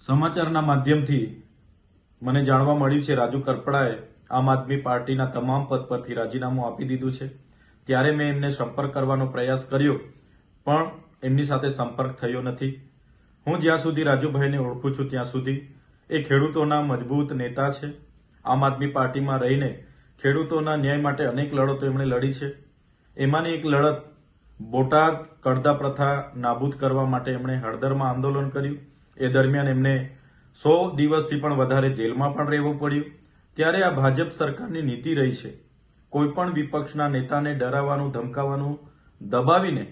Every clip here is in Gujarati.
સમાચારના માધ્યમથી મને જાણવા મળ્યું છે રાજુ કરપડાએ આમ આદમી પાર્ટીના તમામ પદ પરથી રાજીનામું આપી દીધું છે। ત્યારે મેં એમને સંપર્ક કરવાનો પ્રયાસ કર્યો પણ એમની સાથે સંપર્ક થયો નથી। હું જ્યાં સુધી રાજુભાઈને ઓળખું છું ત્યાં સુધી એ ખેડૂતોના મજબૂત નેતા છે। આમ આદમી પાર્ટીમાં રહીને ખેડૂતોના ન્યાય માટે અનેક લડતો એમણે લડી છે। એમાંની એક લડત બોટાદ કડદા પ્રથા નાબૂદ કરવા માટે એમણે હળદરમાં આંદોલન કર્યું। એ દરમિયાન એમને 100 દિવસથી પણ વધારે જેલમાં પણ રહેવું પડ્યું। ત્યારે આ ભાજપ સરકારની નીતિ રહી છે કોઈ પણ વિપક્ષના નેતાને ડરાવવાનું ધમકાવવાનું દબાવીને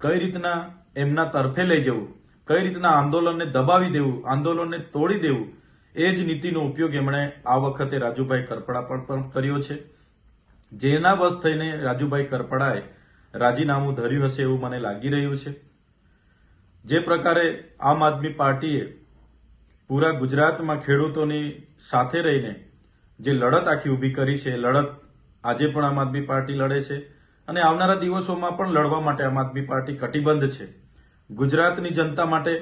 કઈ રીતના એમના તરફે લઈ જવું, કઈ રીતના આંદોલનને દબાવી દેવું, આંદોલનને તોડી દેવું, એ જ નીતિનો ઉપયોગ એમણે આ વખતે રાજુભાઈ કરપડા પર પણ કર્યો છે। જેના બસ થઈને રાજુભાઈ કરપડાએ રાજીનામું ધર્યું હશે એવું મને લાગી રહ્યું છે। જે પ્રકારે આમ આદમી પાર્ટીએ પૂરા ગુજરાતમાં ખેડૂતોની સાથે રહીને જે લડત આખી ઊભી કરી છે એ લડત આજે પણ આમ આદમી પાર્ટી લડે છે અને આવનારા દિવસોમાં પણ લડવા માટે આમ આદમી પાર્ટી કટિબદ્ધ છે। ગુજરાતની જનતા માટે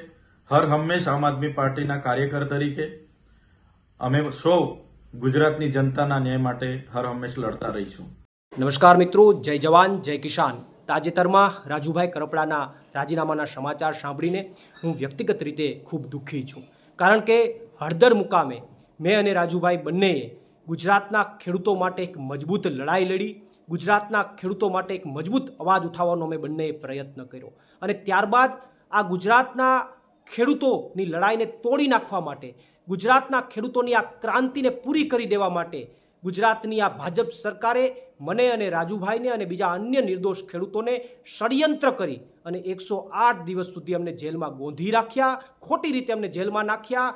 હર હંમેશ આમ આદમી પાર્ટીના કાર્યકર તરીકે અમે સૌ ગુજરાતની જનતાના ન્યાય માટે હર હંમેશ લડતા રહીશું। નમસ્કાર મિત્રો, જય જવાન જય કિસાન। તાજેતરમાં રાજુભાઈ કરપડાના રાજીનામાના સમાચાર સાંભળીને હું વ્યક્તિગત રીતે ખૂબ દુઃખી છું, કારણ કે હળદર મુકામે મેં અને રાજુભાઈ બંનેએ ગુજરાતના ખેડૂતો માટે એક મજબૂત લડાઈ લડી, ગુજરાતના ખેડૂતો માટે એક મજબૂત અવાજ ઉઠાવવાનો અમે બંનેએ પ્રયત્ન કર્યો અને ત્યારબાદ આ ગુજરાતના ખેડૂતોની લડાઈને તોડી નાખવા માટે, ગુજરાતના ખેડૂતોની આ ક્રાંતિને પૂરી કરી દેવા માટે ગુજરાતની આ ભાજપ સરકારે મને અને રાજુભાઈને અને બીજા અન્ય નિર્દોષ ખેડૂતોને ષડયંત્ર કરી અને 108 દિવસ સુધી અમને જેલમાં ગોંધી રાખ્યા, ખોટી રીતે અમને જેલમાં નાખ્યા।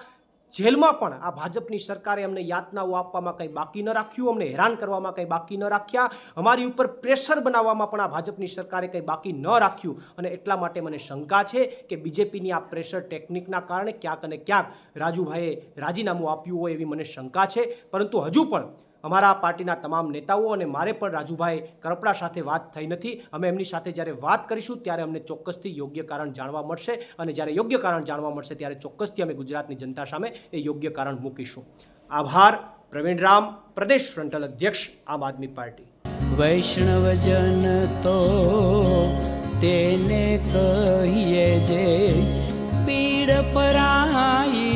જેલમાં પણ આ ભાજપની સરકારે અમને યાતનાઓ આપવામાં કંઈ બાકી ન રાખ્યું, અમને હેરાન કરવામાં કંઈ બાકી ન રાખ્યા, અમારી ઉપર પ્રેશર બનાવવામાં પણ આ ભાજપની સરકારે કંઈ બાકી ન રાખ્યું અને એટલા માટે મને શંકા છે કે બીજેપીની આ પ્રેશર ટેકનિકના કારણે ક્યાંક અને ક્યાંક રાજુભાઈએ રાજીનામું આપ્યું હોય એવી મને શંકા છે। પરંતુ હજુ પણ અમારા પાર્ટીના તમામ નેતાઓ અને મારે પણ રાજુભાઈ કરપડા સાથે વાત થઈ નથી। અમે એમની સાથે જ્યારે વાત કરીશું ત્યારે અમને ચોક્કસથી યોગ્ય કારણ જાણવા મળશે અને જ્યારે યોગ્ય કારણ જાણવા મળશે ત્યારે ચોક્કસથી અમે ગુજરાતની જનતા સામે એ યોગ્ય કારણ મૂકીશું। આભાર। પ્રવીણ રામ, પ્રદેશ ફ્રન્ટલ અધ્યક્ષ, આમ આદમી પાર્ટી। વૈષ્ણવજન તો તેને કહીએ જે પીડ પરાઈ।